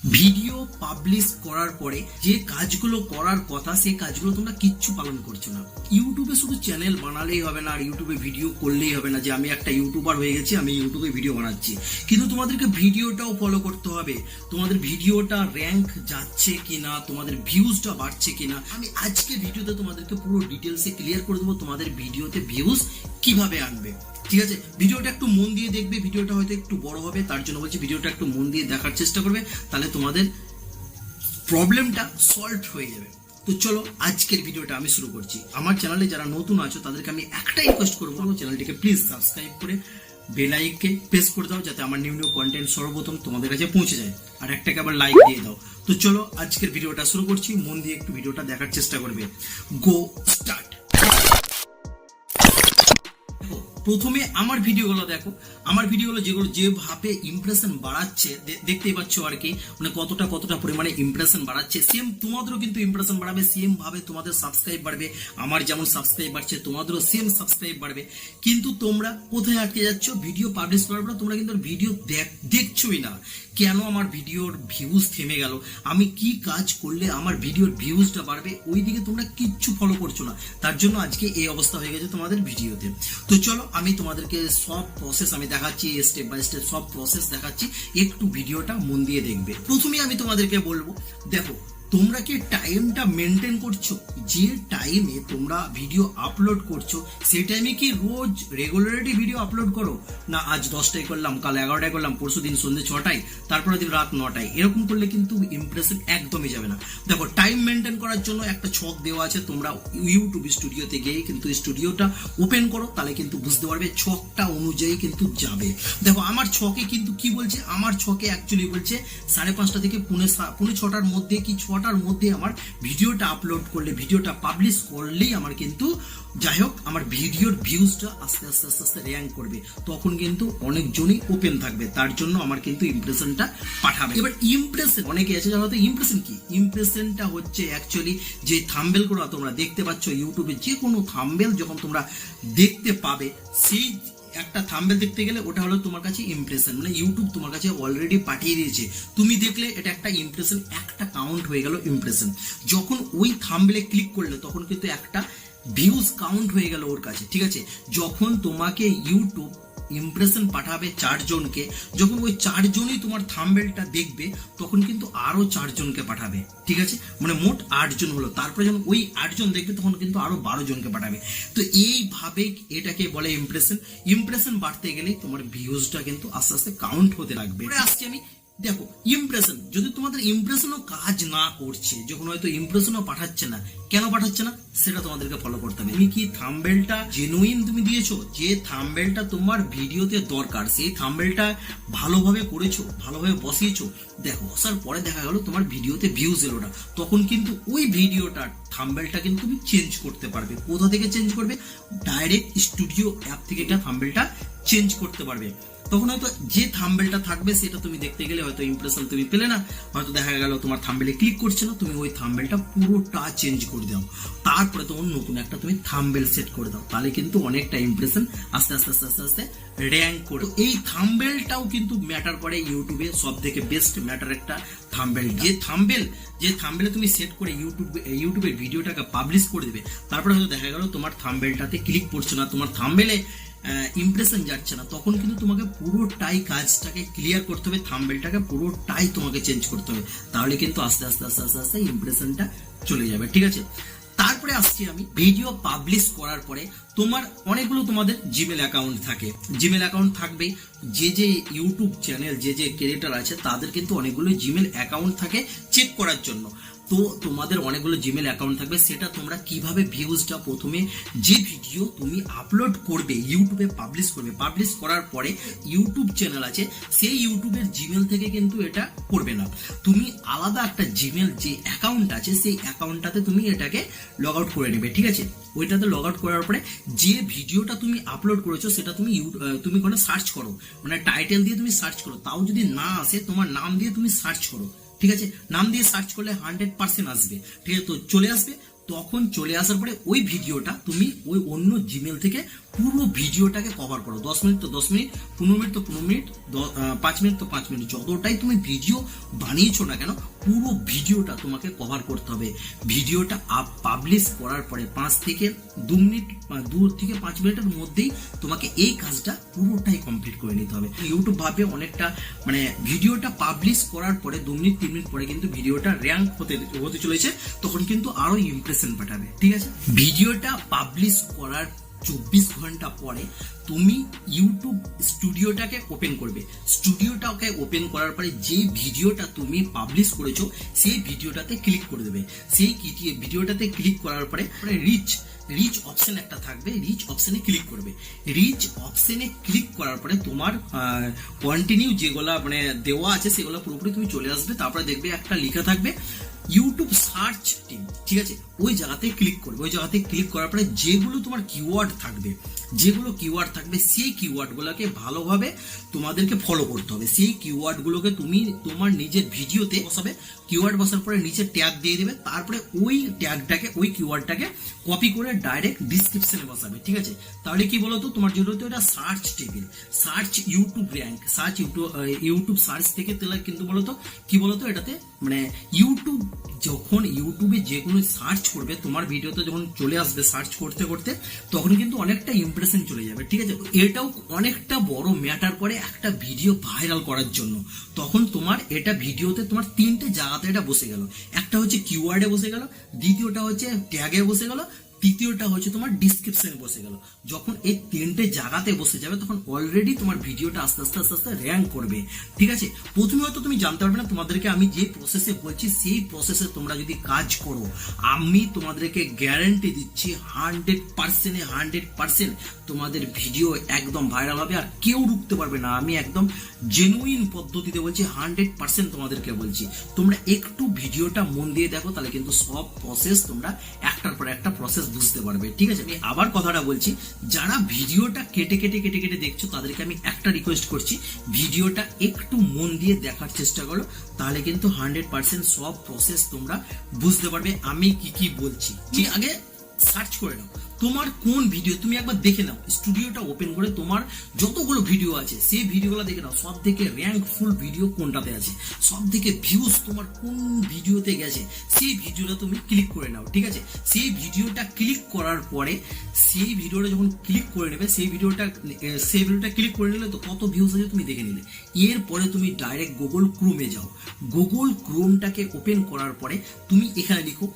Video publish করার পরে যে কাজগুলো করার কথা সেই কাজগুলো তোমরা কিচ্ছু পালন করছো না। ইউটিউবে শুধু চ্যানেল বানালেই হবে না, আর ইউটিউবে ভিডিও করলেই হবে না যে আমি একটা ইউটিউবার হয়ে গেছি, আমি ইউটিউবে ভিডিও বানাচ্ছি। কিন্তু তোমাদেরকে ভিডিওটাও ফলো করতে হবে, তোমাদের ভিডিওটা র্যাঙ্ক যাচ্ছে কিনা, তোমাদের ভিউজটা বাড়ছে কিনা। আমি আজকে ভিডিওতে তোমাদেরকে পুরো ডিটেলসে ক্লিয়ার করে দেবো তোমাদের ভিডিওতে ভিউজ কিভাবে আনবে। ঠিক আছে, ভিডিওটা একটু মন দিয়ে দেখবে, ভিডিওটা হয়তো একটু বড় হবে, তার জন্য বলছি ভিডিওটা একটু মন দিয়ে দেখার চেষ্টা করবে, তাহলে তোমাদের প্রবলেমটা সলভ হয়ে যাবে। তো চলো আজকের ভিডিওটা আমি শুরু করছি। আমার চ্যানেলে যারা নতুন আছো তাদেরকে আমি একটাই রিকোয়েস্ট করবো, চ্যানেলটিকে প্লিজ সাবস্ক্রাইব করে বেল আইকনকে প্রেস করে দাও, যাতে আমার নিউ নিউ কন্টেন্ট সর্বপ্রথম তোমাদের কাছে পৌঁছে যায়। আর একটাকে আবার লাইক দিয়ে দাও। তো চলো আজকের ভিডিওটা শুরু করছি, মন দিয়ে একটু ভিডিওটা দেখার চেষ্টা করবে। গো স্টার্ট। প্রথমে আমার ভিডিওগুলো দেখো, আমার ভিডিওগুলো যেগুলো যেভাবে ইমপ্রেশন বাড়াচ্ছে দেখতেই পাচ্ছ আর কি, মানে কতটা পরিমাণে ইমপ্রেশন বাড়াচ্ছে। সেম তোমাদেরও কিন্তু ইমপ্রেশন বাড়াবে, সেম ভাবে তোমাদের সাবস্ক্রাইব বাড়বে। আমার যেমন সাবস্ক্রাইব বাড়ছে তোমাদেরও সেম সাবস্ক্রাইব বাড়বে। কিন্তু তোমরা কোথায় আটকে যাচ্ছ? ভিডিও পাবলিশ করার পর তোমরা কিন্তু ভিডিও দেখছোই না। কেন আমার ভিডিওর ভিউজ থেমে গেল? আমি কি কাজ করলে আমার ভিডিওর ভিউজটা বাড়বে? ওইদিকে তোমরা কিচ্ছু ফলো করছো না, তার জন্য আজকে এই অবস্থা হয়ে গেছে তোমাদের ভিডিওতে। তো চলো আমি তোমাদেরকে সব প্রসেস আমি দেখাচ্ছি, স্টেপ বাই স্টেপ সব প্রসেস দেখাচ্ছি, একটু ভিডিওটা মন দিয়ে দেখবে। প্রথমে আমি তোমাদেরকে বলবো, দেখো তোমরা কি টাইমটা মেনটেন করছো? যে টাইমে তোমরা ভিডিও আপলোড করছো সেই টাইমে কি রোজ রেগুলারিটি ভিডিও আপলোড করো? না আজ 10টায় করলাম, কাল 11টায় করলাম, পরশু দিন সন্ধ্যে 6টায়, তারপরের দিন রাত 9টায়, এরকম করলে কিন্তু ইমপ্রেশন একদমই যাবে না। দেখো টাইম মেনটেন করার জন্য একটা ছক দেওয়া আছে, তোমরা ইউটিউব স্টুডিওতে গিয়ে কিন্তু স্টুডিওটা ওপেন করো, তাহলে কিন্তু বুঝতে পারবে ছকটা অনুযায়ী কিন্তু যাবে। দেখো আমার ছকে কিন্তু কি বলছে, আমার ছকে অ্যাকচুয়ালি বলছে 5:30 থেকে পৌনে 6টার মধ্যে কি 6টার মধ্যে আমার ভিডিওটা আপলোড করলে, ভিডিওটা পাবলিশ করলেই আমার কিন্তু যাই হোক আমার ভিডিওর ভিউজটা আস্তে আস্তে আস্তে আস্তে র্যাঙ্ক করবে, তখন কিন্তু অনেকজনই ওপেন থাকবে, তার জন্য আমার কিন্তু ইমপ্রেশনটা পাঠাবে। এবার ইমপ্রেশন অনেকে আছে যারা হয়তো ইমপ্রেশন কি, ইমপ্রেশনটা হচ্ছে অ্যাকচুয়ালি যে থাম্বনেল গুলো তোমরা দেখতে পাচ্ছ ইউটিউবে, যে কোনো থাম্বনেল যখন তোমরা দেখতে পাবে, সেই একটা থাম্বনেল দেখতে গেলে ওটা হলো তোমার কাছে ইমপ্রেশন, মানে ইউটিউব তোমার কাছে অলরেডি পাঠিয়ে দিয়েছে, তুমি দেখলে এটা একটা ইমপ্রেশন, একটা কাউন্ট হয়ে গেল ইমপ্রেশন। যখন ওই থাম্বনেলে ক্লিক করলে তখন কিন্তু একটা ভিউজ কাউন্ট হয়ে গেল ওর কাছে। ঠিক আছে, যখন তোমাকে ইউটিউব ইমপ্রেশন পাঠাবে 4 জনকে, যখন ওই 4 জনই তোমার থাম্বনেলটা দেখবে তখন কিন্তু আরো 4 জনকে পাঠাবে। ঠিক আছে, মানে মোট 8 জন হলো, তারপরে যখন ওই 8 জন দেখবে তখন কিন্তু আরো 12 জনকে পাঠাবে। তো এইভাবে এটাকে বলে ইমপ্রেশন। ইমপ্রেশন বাড়তে গেলেই তোমার ভিউজটা কিন্তু আস্তে আস্তে কাউন্ট হতে লাগবে। আসছি আমি, দেখো ইমপ্রেশন, যদি তোমাদের ইমপ্রেশনও কাজ না করছে, যখন হয়তো ইমপ্রেশনও পাঠাচ্ছে না, কেন পাঠাচ্ছে না সেটা তোমাদেরকে ফলো করতে হবে। তুমি কি থাম্বনেলটা জেনুইন তুমি দিয়েছো? যে থাম্বনেলটা তোমার ভিডিওতে দরকার সেই থাম্বনেলটা ভালোভাবে করেছো, ভালোভাবে বসিয়েছো, দেখো বসার পরে দেখা গেল তোমার ভিডিওতে ভিউজ এলো না, তখন কিন্তু ওই ভিডিওটার থাম্বনেলটা কিন্তু তুমি চেঞ্জ করতে পারবে। কোথা থেকে চেঞ্জ করবে? ডাইরেক্ট স্টুডিও অ্যাপ থেকে একটা থাম্বনেলটা চেঞ্জ করতে পারবে। তখন হয়তো যে থাম্বনেলটা থাকবে সেটা তুমি দেখতে গেলে হয়তো ইমপ্রেশন তুমি পেলে না, হয়তো দেখা গেল তোমার থাম্বনেলে ক্লিক করছে না, তুমি ওই থাম্বনেলটা পুরোটা চেঞ্জ করে দাও, তারপরে তখন নতুন একটা তুমি থাম্বনেল সেট করে দাও, তাহলে কিন্তু অনেকটা ইমপ্রেশন আস্তে আস্তে আস্তে আস্তে আস্তে র্যাঙ্ক করে। এই থাম্বনেলটাও কিন্তু ম্যাটার করে ইউটিউবে, সব থেকে বেস্ট ম্যাটার একটা থাম্বনেল। যে থাম্বনেলে তুমি সেট করে ইউটিউবের ভিডিওটাকে পাবলিশ করে দেবে, তারপরে হয়তো দেখা গেল তোমার থাম্বনেলটাতে ক্লিক করছে না, তোমার থাম্বনেলে ইমপ্রেশন যাচ্ছে না, তখন কিন্তু তোমাকে পুরোটাই কাজটাকে ক্লিয়ার করতে হবে, থাম্বনেলটাকে পুরোটাই তোমাকে চেঞ্জ করতে হবে, তাহলে কিন্তু আস্তে আস্তে আস্তে আস্তে আস্তে ইমপ্রেশনটা চলে যাবে। ঠিক আছে, তারপরে আসছি আমি, ভিডিও পাবলিশ করার পরে তোমার অনেকগুলো তোমাদের জিমেল অ্যাকাউন্ট থাকে, জিমেল অ্যাকাউন্ট থাকবেই। যে ইউটিউব চ্যানেল যে ক্রিয়েটর আছে তাদের কিন্তু অনেকগুলো জিমেল অ্যাকাউন্ট থাকে চেক করার জন্য। তো তোমাদের অনেকগুলো জিমেল অ্যাকাউন্ট থাকবে, সেটা তোমরা কিভাবে ভিউজটা, প্রথমে যে ভিডিও তুমি আপলোড করবে ইউটিউবে পাবলিশ করবে, পাবলিশ করার পরে ইউটিউব চ্যানেল আছে সেই ইউটিউবের জিমেল থেকে কিন্তু এটা করবে না, তুমি আলাদা একটা জিমেল যে অ্যাকাউন্ট আছে সেই অ্যাকাউন্টটাতে তুমি এটাকে লগ আউট করে নেবে। ঠিক আছে, ওইটাতে লগ আউট করার পরে যে ভিডিওটা তুমি আপলোড করেছো সেটা তুমি কোনো সার্চ করো, মানে টাইটেল দিয়ে তুমি সার্চ করো, তাও যদি না আসে তোমার নাম দিয়ে তুমি সার্চ করো। ঠিক আছে, নাম দিয়ে সার্চ করলে 100% আসবে। ঠিক আছে, তো চলে আসবে, তখন চলে আসার পরে ওই ভিডিওটা তুমি ওই অন্য জিমেল থেকে পুরো ভিডিওটাকে কভার করো। 10 মিনিট তো 10 মিনিট, 15 মিনিট তো 15 মিনিট, 5 মিনিট তো 5 মিনিট, যতটাই তুমি ভিডিও বানিয়েছো না কেন পুরো ভিডিওটা তোমাকে কভার করতে হবে। ভিডিওটা পাবলিশ করার পরে 5 থেকে 2 মিনিট, 2 থেকে 5 মিনিটের মধ্যেই তোমাকে এই কাজটা পুরোটাই কমপ্লিট করে নিতে হবে। ইউটিউব ভাবে অনেকটা মানে ভিডিওটা পাবলিশ করার পরে 2 মিনিট 3 মিনিট পরে কিন্তু ভিডিওটা র্যাঙ্ক হতে চলেছে, তখন কিন্তু আরো ইমপ্রেশন পাঠাবে। ঠিক আছে, ভিডিওটা পাবলিশ করার 24 ঘন্টা পরে তুমি ইউটিউব স্টুডিওটাকে ওপেন করবে। স্টুডিওটাকে ওপেন করার পরে যে ভিডিওটা তুমি পাবলিশ করেছো সেই ভিডিওটাতে ক্লিক করে দেবে। সেই ভিডিওটাতে ক্লিক করার পরে রিচ অপশন একটা থাকবে, রিচ অপশনে ক্লিক করবে। রিচ অপশনে ক্লিক করার পরে তোমার কন্টিনিউ যেগুলা মানে দেওয়া আছে সেগুলো পুরোপুরি তুমি চলে আসবে। তারপরে দেখবে একটা লেখা থাকবে ইউটিউব সার্চ টিম, ঠিক আছে, ওই জায়গাতে ক্লিক করবে। ওই জায়গাতে ক্লিক করার পরে যেগুলো তোমার কিওয়ার্ড থাকবে সেই কিওয়ার্ড গুলোকে ভালোভাবে তোমাদেরকে ফলো করতে হবে। সেই কিওয়ার্ড গুলোকে তুমি তোমার নিজের ভিডিওতে বসাবে। কিওয়ার্ড বসার পরে নিচে ট্যাগ দিয়ে দেবে, তারপরে ওই ট্যাগটাকে ওই কিওয়ার্ডটাকে কপি করে ডাইরেক্ট ডিসক্রিপশনে বসাবে। ঠিক আছে, তাহলে কি বলতো তোমার জন্য তো এটা search table, search YouTube rank, search YouTube search থেকে তাহলে কিন্তু বলতো কি বলতো এটাতে মানে ইউটিউব যখন ইউটিউবে যে কোনো সার্চ করবে তোমার ভিডিওতে যখন চলে আসবে সার্চ করতে করতে তখন কিন্তু অনেকটা ইমপ্রেশন চলে যাবে। ঠিক আছে, এটাও অনেকটা বড় ম্যাটার করে একটা ভিডিও ভাইরাল করার জন্য। তখন তোমার এটা ভিডিওতে তোমার 3টে জায়গাতে এটা বসে গেল। একটা হচ্ছে কিওয়ার্ডে বসে গেল, দ্বিতীয়টা হচ্ছে ট্যাগে বসে গেল, তৃতীয়টা হচ্ছে তোমার ডিসক্রিপশনে বসে গেল। যখন এই 3টে জায়গাতে বসে যাবে তখন অলরেডি তোমার ভিডিওটা আস্তে আস্তে আস্তে আস্তে র্যাঙ্ক করবে। ঠিক আছে, প্রথমে হয়তো তুমি জানতে পারবে না, তোমাদেরকে আমি যে প্রসেসে বলছি সেই প্রসেসে তোমরা যদি কাজ করো আমি তোমাদেরকে গ্যারান্টি দিচ্ছি 100% তোমাদের ভিডিও একদম ভাইরাল হবে আর কেউ রুখতে পারবে না। আমি একদম জেনুইন পদ্ধতিতে বলছি, 100% তোমাদেরকে বলছি। তোমরা একটু ভিডিওটা মন দিয়ে দেখো, তাহলে কিন্তু সব প্রসেস তোমরা একটার পর একটা প্রসেস বুঝতে পারবে। ঠিক আছে, আমি আবার কথাটা বলছি, যারা ভিডিওটা কেটে কেটে কেটে কেটে দেখছো তাদেরকে আমি একটা রিকোয়েস্ট করছি, ভিডিওটা একটু মন দিয়ে দেখার চেষ্টা করো, তাহলে কিন্তু 100% সব প্রসেস তোমরা বুঝতে পারবে আমি কি কি বলছি। ঠিক আগে সার্চ করে নাও তোমার কোন ভিডিও, তুমি একবার দেখে নাও, স্টুডিওটা ওপেন করে তোমার যতগুলো ভিডিও আছে সেই ভিডিওগুলো দেখে নাও, সব থেকে র্যাঙ্কফুল ভিডিও কোনটাতে আছে, সব থেকে ভিউজ তোমার কোন ভিডিওতে গেছে সেই ভিডিওটা তুমি ক্লিক করে নাও। ঠিক আছে, সেই ভিডিওটা ক্লিক করার পরে সেই ভিডিওটা যখন ক্লিক করে নেবে সেই ভিডিওটা ক্লিক করে নিলে তো কত ভিউজ আছে তুমি দেখে নিলে। এরপরে তুমি ডাইরেক্ট গুগল ক্রোমে যাও, গুগল ক্রোমটাকে ওপেন করার পরে তুমি এখানে লিখো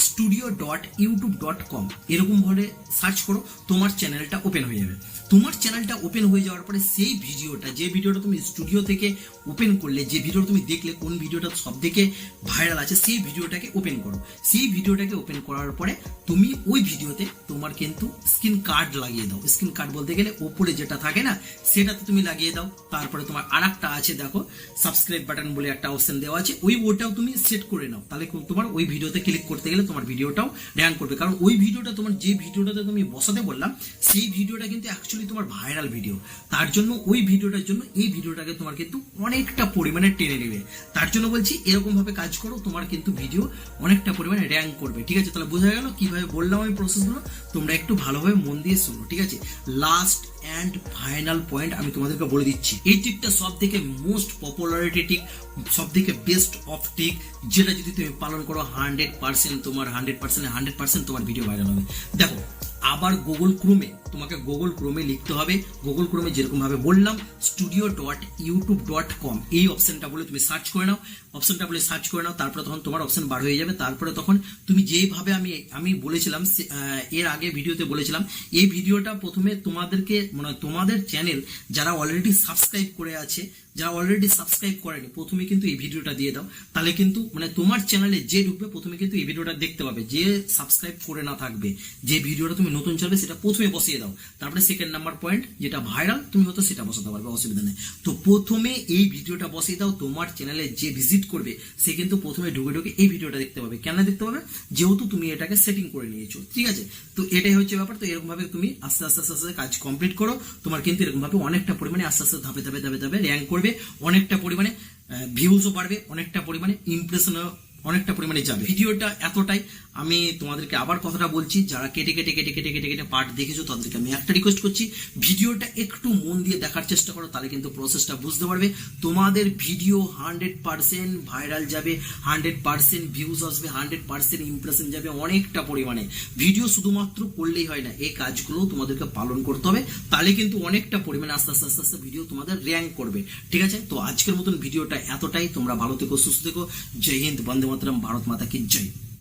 studio.youtube.com, এরকম ভাবে সার্চ করো, তোমার চ্যানেলটা ওপেন হয়ে যাবে। তোমার চ্যানেলটা ওপেন হয়ে যাওয়ার পরে সেই ভিডিওটা, যে ভিডিওটা তুমি স্টুডিও থেকে ওপেন করলে, যে ভিডিওটা তুমি দেখলে কোন ভিডিওটা সব থেকে ভাইরাল আছে সেই ভিডিওটাকে ওপেন করো। সেই ভিডিওটাকে ওপেন করার পরে তুমি ওই ভিডিওতে তোমার কিন্তু স্ক্রিন কার্ড লাগিয়ে দাও। স্ক্রিন কার্ড বলতে গেলে ওপরে যেটা থাকে না সেটাতে তুমি লাগিয়ে দাও। তারপরে তোমার আরেকটা আছে দেখো সাবস্ক্রাইব বাটন বলে একটা অপশন দেওয়া আছে, ওটাও তুমি সেট করে নাও, তাহলে তোমার ওই ভিডিওতে ক্লিক করতে গেলে তোমার ভিডিওটাও র্যাঙ্ক করবে। কারণ ওই ভিডিওটা তোমার যে ভিডিওটাতে তুমি বসাতে বললাম সেই ভিডিওটা কিন্তু অ্যাকচুয়ালি তোমার ভাইরাল ভিডিও, তার জন্য ওই ভিডিওটার জন্য এই ভিডিওটাকে তোমার কিন্তু অনেকটা পরিমাণে টেনে নেবে। তার জন্য বলছি এরকম ভাবে কাজ করো, তোমার কিন্তু ভিডিও অনেকটা পরিমাণে র্যাঙ্ক করবে। ঠিক আছে, তাহলে বোঝা গেল কিভাবে বললাম আমি প্রসেসগুলো, তোমরা একটু ভালোভাবে মন দিয়ে শোনো। ঠিক আছে, লাস্ট অ্যান্ড ফাইনাল পয়েন্ট আমি তোমাদেরকে বলে দিচ্ছি, এই টিকটা সব থেকে মোস্ট পপুলারিটি টিক, সব থেকে বেস্ট অফ টিক, যেটা যদি তুমি পালন করো 100% তোমার 100% তোমার ভিডিও ভাইরাল হবে। দেখো আবার গুগল ক্রোমে লিখতে হবে, গুগল ক্রোমে যেরকম ভাবে বললাম studio.youtube.com, এই অপশনটা বলে তুমি সার্চ করে নাও। তারপরে তখন তোমার অপশন বার হয়ে যাবে। তারপরে তখন তুমি যেভাবে আমি বলেছিলাম এর আগে ভিডিওতে বলেছিলাম, এই ভিডিওটা প্রথমে তোমাদেরকে মানে তোমাদের চ্যানেল যারা অলরেডি সাবস্ক্রাইব করে আছে, যারা অলরেডি সাবস্ক্রাইব করেনি, প্রথমে কিন্তু এই ভিডিওটা দিয়ে দাও, তাহলে কিন্তু মানে তোমার চ্যানেলে যে ঢুকবে প্রথমে কিন্তু এই ভিডিওটা দেখতে পাবে। যে সাবস্ক্রাইব করে না থাকবে, যে ভিডিওটা তুমি নতুন চলবে সেটা প্রথমে বসিয়ে দাও, তারপরে সেকেন্ড নাম্বার পয়েন্ট যেটা ভাইরাল তুমি হয়তো সেটা বসাতে পারবে, অসুবিধা নেই। তো প্রথমে এই ভিডিওটা বসিয়ে দাও, তোমার চ্যানেলে যে ভিজিট করবে সে কিন্তু প্রথমে ঢুকে এই ভিডিওটা দেখতে পাবে। কেন দেখতে পাবে? যেহেতু তুমি এটাকে সেটিং করে নিয়েছো। ঠিক আছে, তো এটাই হচ্ছে ব্যাপার। তো এরকম ভাবে তুমি আস্তে আস্তে কাজ কমপ্লিট করো, তোমার কিন্তু এরকম ভাবে অনেকটা পরিমাণে আস্তে আস্তে ধাপে র্যাঙ্ক করবে, অনেকটা পরিমাণে ভিউজও বাড়বে, অনেকটা পরিমাণে ইমপ্রেশনও অনেকটা পরিমাণে যাবে। ভিডিওটা এতটাই, আমি তোমাদেরকে আবার কথাটা বলছি, যারা কেটে কেটে কেটে কেটে কেটে কেটে পার্ট দেখেছো তাদেরকে আমি একটা রিকোয়েস্ট করছি, ভিডিওটা একটু মন দিয়ে দেখার চেষ্টা করো, তাহলে কিন্তু প্রসেসটা বুঝতে পারবে। তোমাদের ভিডিও 100% ভাইরাল যাবে, 100% ভিউজ আসবে, 100% ইমপ্রেশন যাবে অনেকটা পরিমাণে। ভিডিও শুধুমাত্র করলেই হয় না, এই কাজগুলো তোমাদেরকে পালন করতে হবে, তাহলে কিন্তু অনেকটা পরিমাণে আস্তে আস্তে আস্তে আস্তে ভিডিও তোমাদের র্যাঙ্ক করবে। ঠিক আছে, তো আজকের মতন ভিডিওটা এতটাই। তোমরা ভালো থেকো, সুস্থ থেকো। জয় হিন্দ, বন্দে মাতরম, ভারত মাতা কি জয়।